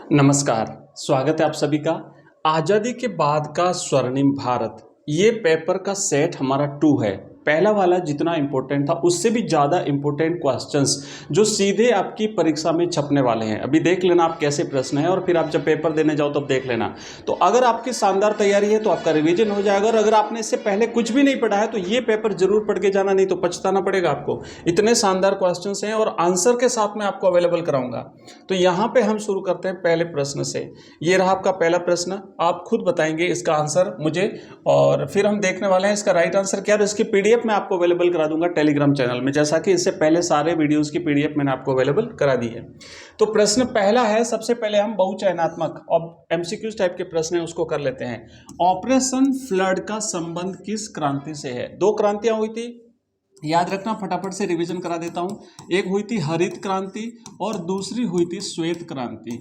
नमस्कार, स्वागत है आप सभी का। आज़ादी के बाद का स्वर्णिम भारत, ये पेपर का सेट हमारा 2 है। पहला वाला जितना इम्पोर्टेंट था उससे भी ज़्यादा इम्पोर्टेंट क्वेश्चंस जो सीधे आपकी परीक्षा में छपने वाले हैं। अभी देख लेना आप कैसे प्रश्न है और फिर आप जब पेपर देने जाओ तब देख लेना। तो अगर आपकी शानदार तैयारी है तो आपका रिवीजन हो जाएगा, और अगर आपने इससे पहले कुछ भी नहीं पढ़ा है तो ये पेपर जरूर पढ़ के जाना, नहीं तो पछताना पड़ेगा आपको। इतने शानदार क्वेश्चन हैं और आंसर के साथ मैं आपको अवेलेबल कराऊंगा। तो यहाँ पे हम शुरू करते हैं पहले प्रश्न से। ये रहा आपका पहला प्रश्न, आप खुद बताएंगे इसका आंसर मुझे, और फिर हम देखने वाले हैं इसका राइट आंसर क्या है। इसकी पीडीएफ मैं आपको अवेलेबल करा दूंगा टेलीग्राम चैनल में, जैसा कि इससे पहले सारे वीडियोस की पीडीएफ मैंने आपको अवेलेबल करा दी है। तो प्रश्न पहला है, सबसे पहले हम बहुचयनात्मक और एमसीक्यूज टाइप के प्रश्न है उसको कर लेते हैं। ऑपरेशन फ्लड का संबंध किस क्रांति से है? 2 क्रांतियां हुई थी, याद रखना, फटाफट से रिवीजन करा देता हूं। एक हुई थी हरित क्रांति और दूसरी हुई थी श्वेत क्रांति।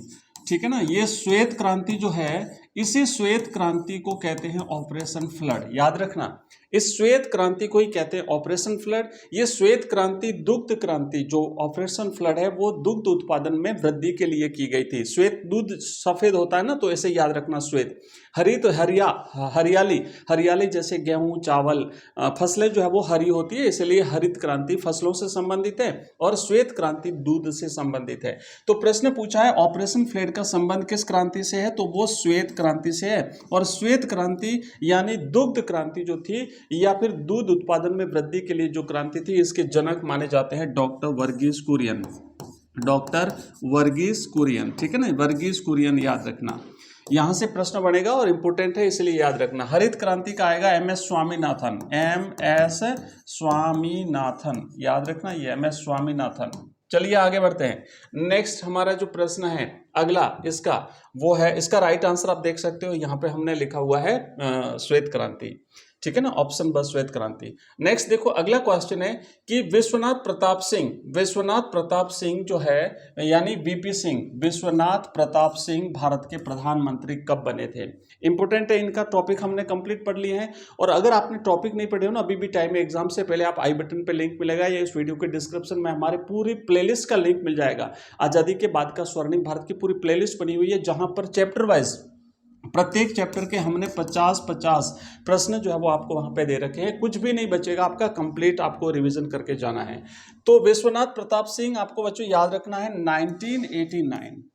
ठीक है ना। ये श्वेत क्रांति जो है, इसी श्वेत क्रांति को कहते हैं ऑपरेशन फ्लड। याद रखना, इस श्वेत क्रांति को ही कहते हैं ऑपरेशन फ्लड। ये श्वेत क्रांति दुग्ध क्रांति, जो ऑपरेशन फ्लड है वो दुग्ध उत्पादन में वृद्धि के लिए की गई थी। श्वेत दूध सफेद होता है ना, तो ऐसे याद रखना श्वेत। हरित हरियाली, हरियाली जैसे गेहूं चावल फसलें जो है वो हरी होती है, इसलिए हरित क्रांति फसलों से संबंधित है और श्वेत क्रांति दूध से संबंधित है। तो प्रश्न पूछा है ऑपरेशन फ्लड का संबंध किस क्रांति से है, तो वो श्वेत क्रांति से है। और श्वेत क्रांति यानी दुग्ध क्रांति जो थी, या फिर दूध उत्पादन में वृद्धि के लिए जो क्रांति थी, इसके जनक माने जाते हैं डॉक्टर वर्गीस कुरियन। डॉक्टर वर्गीस कुरियन, ठीक है ना, वर्गीस कुरियन याद रखना। यहां से प्रश्न बनेगा और इंपोर्टेंट है इसलिए याद रखना। हरित क्रांति का आएगा एमएस स्वामीनाथन, एमएस स्वामीनाथन, याद रखना ये एमएस स्वामीनाथन। चलिए आगे बढ़ते हैं। नेक्स्ट हमारा जो प्रश्न है अगला इसका, वो है, इसका राइट आंसर आप देख सकते हो, यहाँ पे हमने लिखा हुआ है श्वेत क्रांति। ठीक है ना, ऑप्शन बस श्वेत क्रांति। नेक्स्ट देखो अगला क्वेश्चन है कि विश्वनाथ प्रताप सिंह जो है, यानी वीपी सिंह, विश्वनाथ प्रताप सिंह भारत के प्रधानमंत्री कब बने थे? इंपोर्टेंट है, इनका टॉपिक हमने कंप्लीट पढ़ लिए हैं। और अगर आपने टॉपिक नहीं पढ़े हो ना, अभी भी टाइम है, एग्जाम से पहले आप आई बटन पे लिंक मिलेगा या इस वीडियो के डिस्क्रिप्शन में हमारे पूरी प्लेलिस्ट का लिंक मिल जाएगा। आजादी के बाद का स्वर्णिम भारत की पूरी प्लेलिस्ट बनी हुई है, जहां पर चैप्टर वाइज प्रत्येक चैप्टर के हमने 50-50 प्रश्न जो है वो आपको वहां पे दे रखे हैं। कुछ भी नहीं बचेगा आपका, कंप्लीट आपको रिवीजन करके जाना है। तो विश्वनाथ प्रताप सिंह आपको बच्चों याद रखना है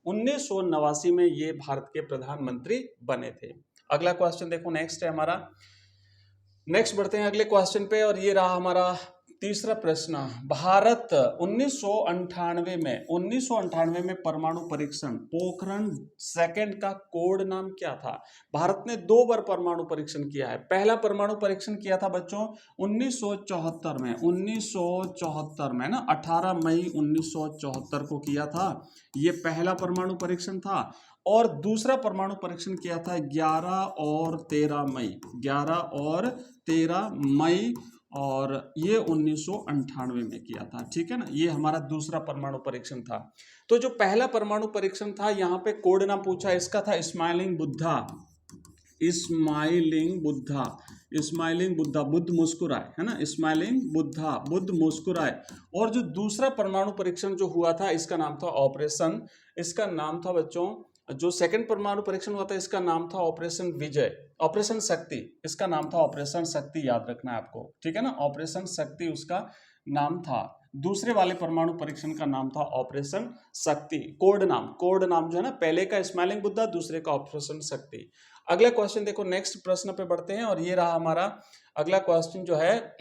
1989 में ये भारत के प्रधानमंत्री बने थे। अगला क्वेश्चन देखो, नेक्स्ट है हमारा, नेक्स्ट बढ़ते हैं अगले क्वेश्चन पे, और ये रहा हमारा तीसरा प्रश्न। भारत 1998 में परमाणु परीक्षण, पोखरण सेकंड का कोड नाम क्या था? भारत ने 2 बार परमाणु परीक्षण किया है। पहला परमाणु परीक्षण किया था बच्चों 1974 में, 1974 में ना, 18 मई 1974 को किया था। ये पहला परमाणु परीक्षण था। और दूसरा परमाणु परीक्षण किया था 11 और 13 मई, 11 और 13 मई, और ये 1998 में किया था। ठीक है ना, ये हमारा दूसरा परमाणु परीक्षण था। तो जो पहला परमाणु परीक्षण था, यहाँ पे कोड नाम पूछा, इसका था smiling Buddha, smiling Buddha, smiling Buddha, Buddha मुस्कुराए, है ना, स्माइलिंग बुद्धा, बुद्ध मुस्कुराए। और जो दूसरा परमाणु परीक्षण जो हुआ था, इसका नाम था ऑपरेशन, इसका नाम था बच्चों, जो सेकंड परमाणु परीक्षण हुआ था इसका नाम था ऑपरेशन विजय, ऑपरेशन शक्ति, इसका नाम था ऑपरेशन शक्ति, याद रखना है आपको। ठीक है ना, ऑपरेशन शक्ति उसका नाम था। दूसरे वाले परमाणु परीक्षण का नाम था ऑपरेशन शक्ति, कोड नाम जो है ना, पहले का स्माइलिंग बुद्धा, दूसरे का ऑपरेशन शक्ति। अगला क्वेश्चन देखो, नेक्स्ट प्रश्न पे बढ़ते हैं, और ये रहा हमारा अगला क्वेश्चन जो है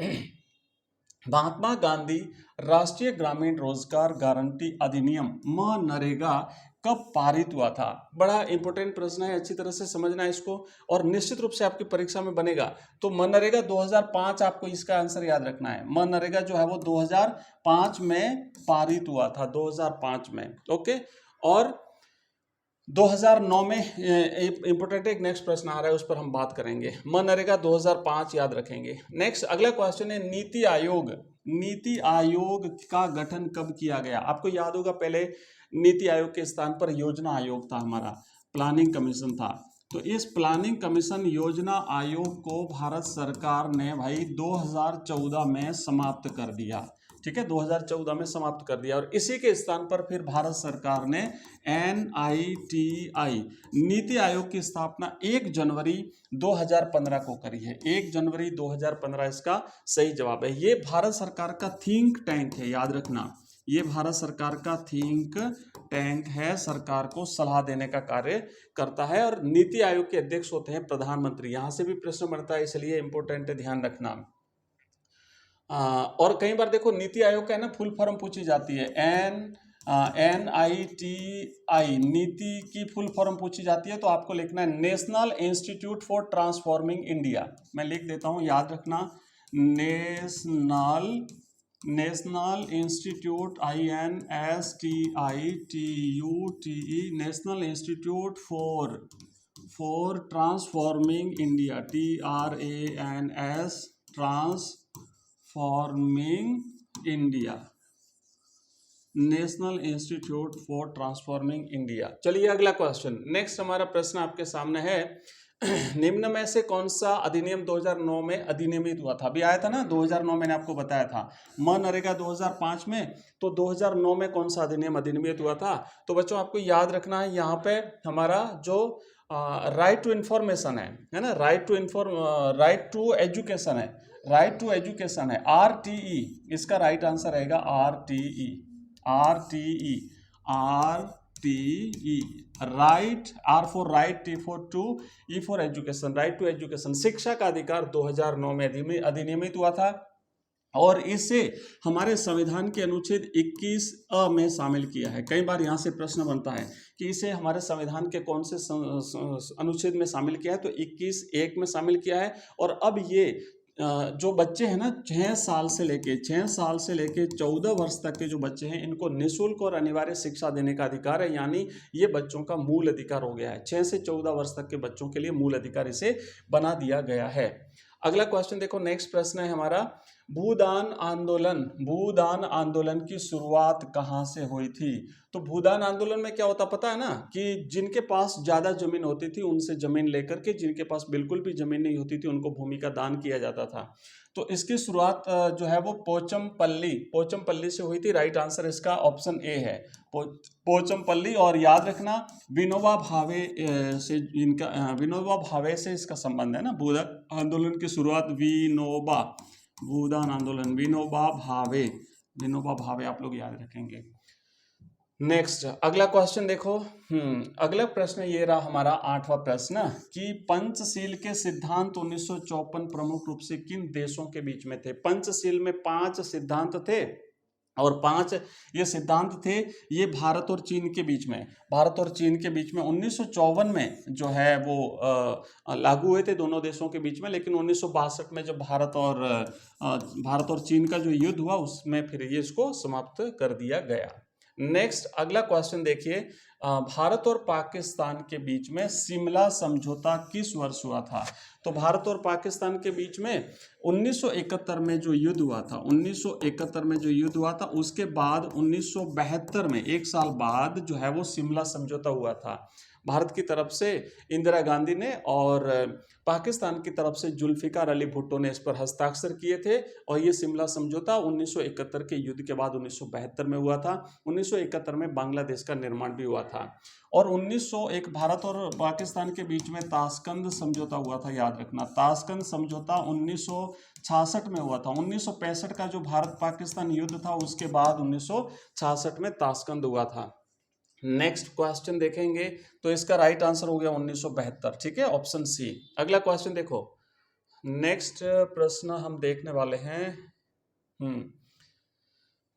महात्मा गांधी राष्ट्रीय ग्रामीण रोजगार गारंटी अधिनियम मनरेगा कब पारित हुआ था? बड़ा इंपॉर्टेंट प्रश्न है, अच्छी तरह से समझना है इसको, और निश्चित रूप से आपकी परीक्षा में बनेगा। तो मनरेगा 2005, आपको इसका आंसर याद रखना है। मनरेगा जो है वो 2005 में पारित हुआ था, 2005 में। ओके, और 2009 में इंपोर्टेंट एक नेक्स्ट प्रश्न आ रहा है, उस पर हम बात करेंगे। मनरेगा 2005 याद रखेंगे। नेक्स्ट अगला क्वेश्चन है नीति आयोग का गठन कब किया गया? आपको याद होगा पहले नीति आयोग के स्थान पर योजना आयोग था, हमारा प्लानिंग कमीशन था। तो इस प्लानिंग कमीशन योजना आयोग को भारत सरकार ने भाई 2014 में समाप्त कर दिया। ठीक है, 2014 में समाप्त कर दिया। और इसी के स्थान पर फिर भारत सरकार ने NITI नीति आयोग की स्थापना 1 जनवरी 2015 को करी है। 1 जनवरी 2015 इसका सही जवाब है। ये भारत सरकार का थिंक टैंक है, याद रखना, ये भारत सरकार का थिंक टैंक है, सरकार को सलाह देने का कार्य करता है। और नीति आयोग के अध्यक्ष होते हैं प्रधानमंत्री। यहां से भी प्रश्न बनता है, इसलिए इंपॉर्टेंट है, ध्यान रखना। और कई बार देखो नीति आयोग का है ना फुल फॉर्म पूछी जाती है, NITI नीति की फुल फॉर्म पूछी जाती है, तो आपको लिखना है national institute for transforming India. मैं लिख देता हूं, याद रखना, national institute INSTITUTE national institute for transforming India, TRANS transforming India, national institute for transforming India. चलिए अगला क्वेश्चन, नेक्स्ट हमारा प्रश्न आपके सामने है, निम्न में से कौन सा अधिनियम 2009 में अधिनियमित हुआ था? अभी आया था ना 2009, मैंने आपको बताया था, मनरेगा 2005 में, तो 2009 में कौन सा अधिनियम अधिनियमित हुआ था? तो बच्चों आपको याद रखना है, यहाँ पे हमारा जो राइट टू इंफॉर्मेशन है ना, राइट टू एजुकेशन है, RTE, इसका राइट आंसर रहेगा RTE, right, R for right, T for to, E for education, right to education, शिक्षा का अधिकार 2009 में अधिनियमित हुआ था। और इसे हमारे संविधान के अनुच्छेद 21A में शामिल किया है। कई बार यहाँ से प्रश्न बनता है कि इसे हमारे संविधान के कौन से अनुच्छेद में शामिल किया है, तो 21(1) में शामिल किया है। और अब ये जो बच्चे हैं ना 6 साल से लेके 14 वर्ष तक के जो बच्चे हैं, इनको निःशुल्क और अनिवार्य शिक्षा देने का अधिकार है, यानी ये बच्चों का मूल अधिकार हो गया है। 6 से 14 वर्ष तक के बच्चों के लिए मूल अधिकार इसे बना दिया गया है। अगला क्वेश्चन देखो, नेक्स्ट प्रश्न है हमारा, भूदान आंदोलन की शुरुआत कहाँ से हुई थी? तो भूदान आंदोलन में क्या होता पता है ना, कि जिनके पास ज्यादा जमीन होती थी उनसे जमीन लेकर के, जिनके पास बिल्कुल भी जमीन नहीं होती थी उनको भूमि का दान किया जाता था। तो इसकी शुरुआत जो है वो पोचमपल्ली से हुई थी। राइट आंसर इसका ऑप्शन ए है, पोचमपल्ली। और याद रखना विनोबा भावे से इसका संबंध है ना, भूदान आंदोलन की शुरुआत भूदान आंदोलन विनोबा भावे आप लोग याद रखेंगे। नेक्स्ट अगला क्वेश्चन देखो, अगला प्रश्न ये रहा हमारा 8वां प्रश्न, कि पंचशील के सिद्धांत 1954 प्रमुख रूप से किन देशों के बीच में थे? पंचशील में 5 सिद्धांत थे, और 5 ये सिद्धांत थे, ये भारत और चीन के बीच में 1954 में जो है वो लागू हुए थे दोनों देशों के बीच में। लेकिन 1962 में जब भारत और चीन का जो युद्ध हुआ, उसमें फिर ये इसको समाप्त कर दिया गया। नेक्स्ट अगला क्वेश्चन देखिए, भारत और पाकिस्तान के बीच में शिमला समझौता किस वर्ष हुआ था? तो भारत और पाकिस्तान के बीच में 1971 में जो युद्ध हुआ था, उसके बाद 1972 में 1 साल बाद जो है वो शिमला समझौता हुआ था। भारत की तरफ से इंदिरा गांधी ने और पाकिस्तान की तरफ से जुल्फिकार अली भुट्टो ने इस पर हस्ताक्षर किए थे, और ये शिमला समझौता 1971 के युद्ध के बाद 1972 में हुआ था। 1971 में बांग्लादेश का निर्माण भी हुआ था। और 1901 भारत और पाकिस्तान के बीच में ताशकंद समझौता हुआ था, याद रखना, ताशकंद समझौता 1966 में हुआ था। 1965 का जो भारत पाकिस्तान युद्ध था, उसके बाद 1966 में ताशकंद हुआ था। नेक्स्ट क्वेश्चन देखेंगे, तो इसका राइट आंसर हो गया 1972, ठीक है, ऑप्शन सी। अगला क्वेश्चन देखो, नेक्स्ट प्रश्न हम देखने वाले हैं,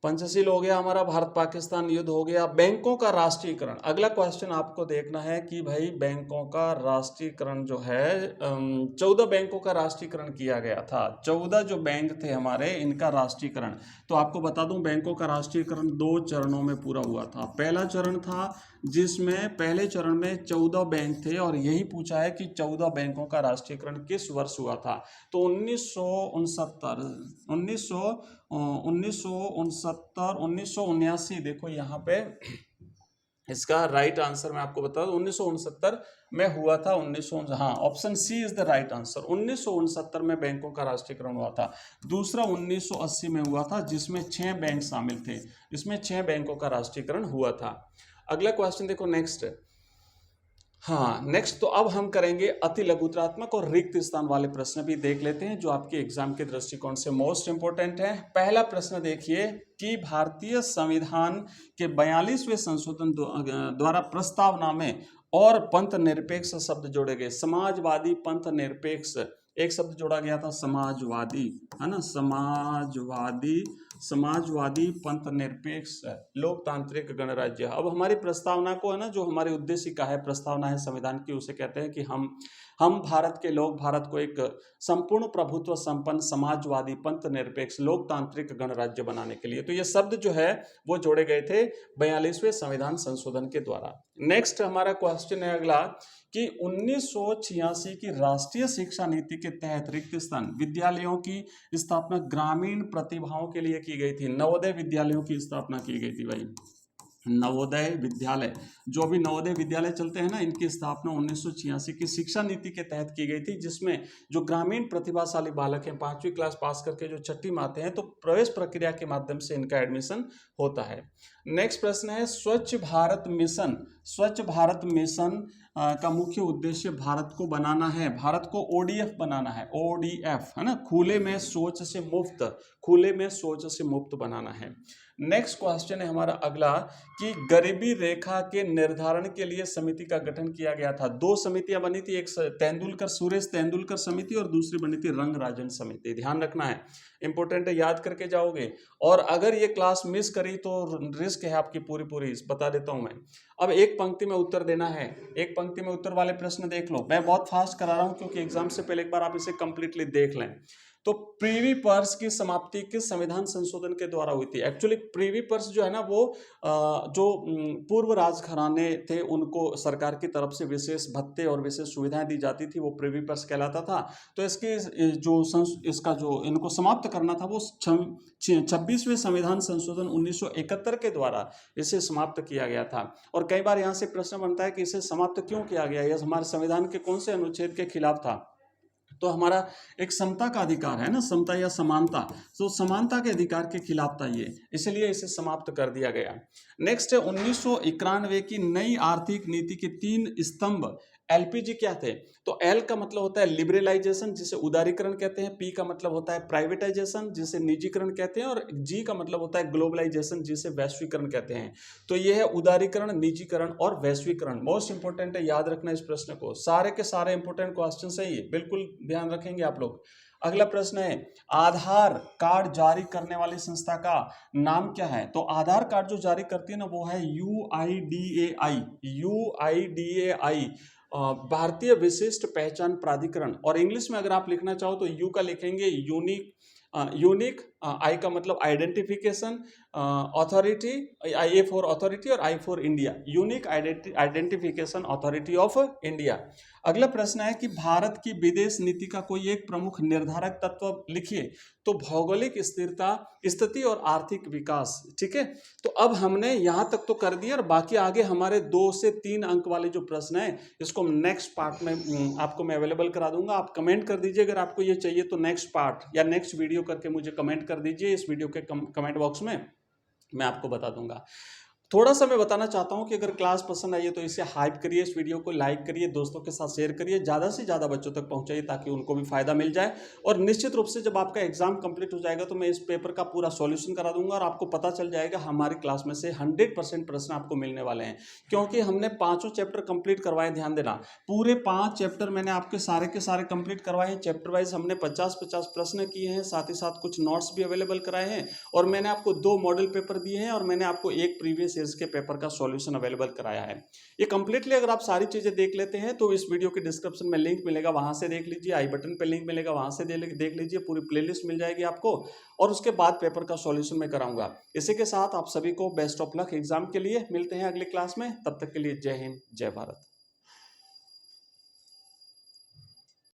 पंचशील हो गया हमारा, भारत पाकिस्तान युद्ध हो गया, बैंकों का राष्ट्रीयकरण। अगला क्वेश्चन आपको देखना है कि भाई बैंकों का राष्ट्रीयकरण जो है, 14 बैंकों का राष्ट्रीयकरण किया गया था। 14 जो बैंक थे हमारे, इनका राष्ट्रीयकरण, तो आपको बता दूं बैंकों का राष्ट्रीयकरण 2 चरणों में पूरा हुआ था। पहला चरण था जिसमें पहले चरण में 14 बैंक थे, और यही पूछा है कि 14 बैंकों का राष्ट्रीयकरण किस वर्ष हुआ था? तो 1979, देखो यहाँ पे इसका राइट आंसर मैं आपको बता दूं 1969 में हुआ था। 19 हाँ, option C is the right answer. 1969 में बैंकों का राष्ट्रीयकरण हुआ था। दूसरा 1980 में हुआ था, जिसमें 6 बैंक शामिल थे। इसमें 6 बैंकों का राष्ट्रीयकरण हुआ था। अगला क्वेश्चन देखो नेक्स्ट। हाँ नेक्स्ट, तो अब हम करेंगे अति लघुत्रात्मक और रिक्त स्थान वाले प्रश्न भी देख लेते हैं, जो आपके एग्जाम के दृष्टिकोण से मोस्ट इंपोर्टेंट है। पहला प्रश्न देखिए कि भारतीय संविधान के 42वें संशोधन द्वारा प्रस्तावना में और पंथ निरपेक्ष शब्द जोड़े गए। समाजवादी पंथ निरपेक्ष एक शब्द जोड़ा गया था, समाजवादी, है ना, समाजवादी, समाजवादी पंथ निरपेक्ष लोकतांत्रिक गणराज्य। अब हमारी प्रस्तावना को, है ना, जो हमारी उद्देश्य का है, प्रस्तावना है संविधान की, उसे कहते हैं कि हम भारत के लोग भारत को एक संपूर्ण प्रभुत्व संपन्न समाजवादी पंथ निरपेक्ष लोकतांत्रिक गणराज्य बनाने के लिए। तो ये शब्द जो है वो जोड़े गए थे 42वें संविधान संशोधन के द्वारा। नेक्स्ट हमारा क्वेश्चन है अगला कि 1986 की राष्ट्रीय शिक्षा नीति के तहत रिक्त स्थान विद्यालयों की स्थापना ग्रामीण प्रतिभाओं के लिए की गई थी। नवोदय विद्यालयों की स्थापना की गई थी भाई। नवोदय विद्यालय, जो अभी नवोदय विद्यालय चलते हैं ना, इनकी स्थापना 1986 की शिक्षा नीति के तहत की गई थी, जिसमें जो ग्रामीण प्रतिभाशाली बालक हैं 5वीं क्लास पास करके जो 6ठी में आते हैं, तो प्रवेश प्रक्रिया के माध्यम से इनका एडमिशन होता है। नेक्स्ट प्रश्न है स्वच्छ भारत मिशन। स्वच्छ भारत मिशन का मुख्य उद्देश्य भारत को बनाना है, भारत को ओडीएफ बनाना है, ओडीएफ, है ना, खुले में शौच से मुक्त, खुले में शौच से मुक्त बनाना है। नेक्स्ट क्वेश्चन है हमारा अगला कि गरीबी रेखा के निर्धारण के लिए समिति का गठन किया गया था। 2 समितियां बनी थी, एक तेंदुलकर, सुरेश तेंदुलकर समिति, और दूसरी बनी थी रंगराजन समिति। ध्यान रखना है, इंपॉर्टेंट है, याद करके जाओगे। और अगर ये क्लास मिस करी तो रिस्क है आपकी पूरी बता देता हूं मैं। अब एक पंक्ति में उत्तर देना है, एक पंक्ति में उत्तर वाले प्रश्न देख लो। मैं बहुत फास्ट करा रहा हूं क्योंकि एग्जाम से पहले एक बार आप इसे कंप्लीटली देख लें। तो प्रीवी पर्स की समाप्ति किस संविधान संशोधन के द्वारा हुई थी? एक्चुअली प्रीवी पर्स जो है ना, वो जो पूर्व राजघराने थे उनको सरकार की तरफ से विशेष भत्ते और विशेष सुविधाएं दी जाती थी, वो प्रीवी पर्स कहलाता था। तो इसका जो इनको समाप्त करना था वो 26वें संविधान संशोधन 1971 के द्वारा इसे समाप्त किया गया था। और कई बार यहाँ से प्रश्न बनता है कि इसे समाप्त क्यों किया गया, यह हमारे संविधान के कौन से अनुच्छेद के खिलाफ था? तो हमारा एक समता का अधिकार है ना, समता या समानता, तो समानता के अधिकार के खिलाफ था ये, इसलिए इसे समाप्त कर दिया गया। नेक्स्ट है 1991 की नई आर्थिक नीति के 3 स्तंभ एलपीजी क्या थे? तो एल का मतलब होता है लिबरलाइजेशन, जिसे उदारीकरण कहते हैं, पी का मतलब होता है प्राइवेटाइजेशन, जिसे निजीकरण कहते हैं, और जी का मतलब होता है ग्लोबलाइजेशन, जिसे वैश्वीकरण कहते हैं। तो ये है उदारीकरण, निजीकरण और वैश्वीकरण। मोस्ट इंपोर्टेंट है, याद रखना इस प्रश्न को, सारे के सारे इंपोर्टेंट क्वेश्चन है ये, बिल्कुल ध्यान रखेंगे आप लोग। अगला प्रश्न है आधार कार्ड जारी करने वाली संस्था का नाम क्या है? तो आधार कार्ड जो जारी करती है ना, वो है यूआईडीएआई, यूआईडीएआई, भारतीय विशिष्ट पहचान प्राधिकरण। और इंग्लिश में अगर आप लिखना चाहो तो यू का लिखेंगे यूनिक, आई का मतलब identification authority, I for authority और I for India, unique identification authority of India. अगला प्रश्न है कि भारत की विदेश नीति का कोई एक प्रमुख निर्धारक तत्व लिखिए। तो भौगोलिक स्थिरता, स्थिति और आर्थिक विकास। ठीक है, तो अब हमने यहां तक तो कर दिया, और बाकी आगे हमारे 2 से 3 अंक वाले जो प्रश्न है, इसको नेक्स्ट पार्ट में आपको मैं अवेलेबल करा दूंगा। आप कमेंट कर दीजिए अगर आपको ये चाहिए, तो नेक्स्ट पार्ट या नेक्स्ट वीडियो करके मुझे कमेंट कर दीजिए इस वीडियो के कमेंट बॉक्स में, मैं आपको बता दूंगा। थोड़ा सा मैं बताना चाहता हूं कि अगर क्लास पसंद आई है तो इसे हाइप करिए, इस वीडियो को लाइक करिए, दोस्तों के साथ शेयर करिए, ज़्यादा से ज़्यादा बच्चों तक पहुंचाइए ताकि उनको भी फायदा मिल जाए। और निश्चित रूप से जब आपका एग्जाम कंप्लीट हो जाएगा तो मैं इस पेपर का पूरा सॉल्यूशन करा दूंगा, और आपको पता चल जाएगा हमारी क्लास में से 100% प्रश्न आपको मिलने वाले हैं, क्योंकि हमने 5 चैप्टर कंप्लीट करवाए। ध्यान देना, पूरे 5 चैप्टर मैंने आपके सारे के सारे कंप्लीट करवाए हैं। चैप्टर वाइज हमने 50-50 प्रश्न किए हैं, साथ ही साथ कुछ नोट्स भी अवेलेबल कराए हैं, और मैंने आपको 2 मॉडल पेपर दिए हैं, और मैंने आपको एक प्रीवियस ईयर्स के पेपर का सॉल्यूशन अवेलेबल कराया है। ये कंप्लीटली अगर आप सारी चीजें देख लेते हैं तो इस वीडियो के डिस्क्रिप्शन में लिंक मिलेगा, वहां से देख लीजिए, आई बटन पे लिंक मिलेगा, वहां से देख लीजिए, पूरी प्लेलिस्ट मिल जाएगी आपको, और उसके बाद पेपर का सॉल्यूशन मैं कराऊंगा। इसी के साथ आप सभी को बेस्ट ऑफ लक एग्जाम के लिए। मिलते हैं अगली क्लास में, तब तक के लिए जय हिंद, जय भारत।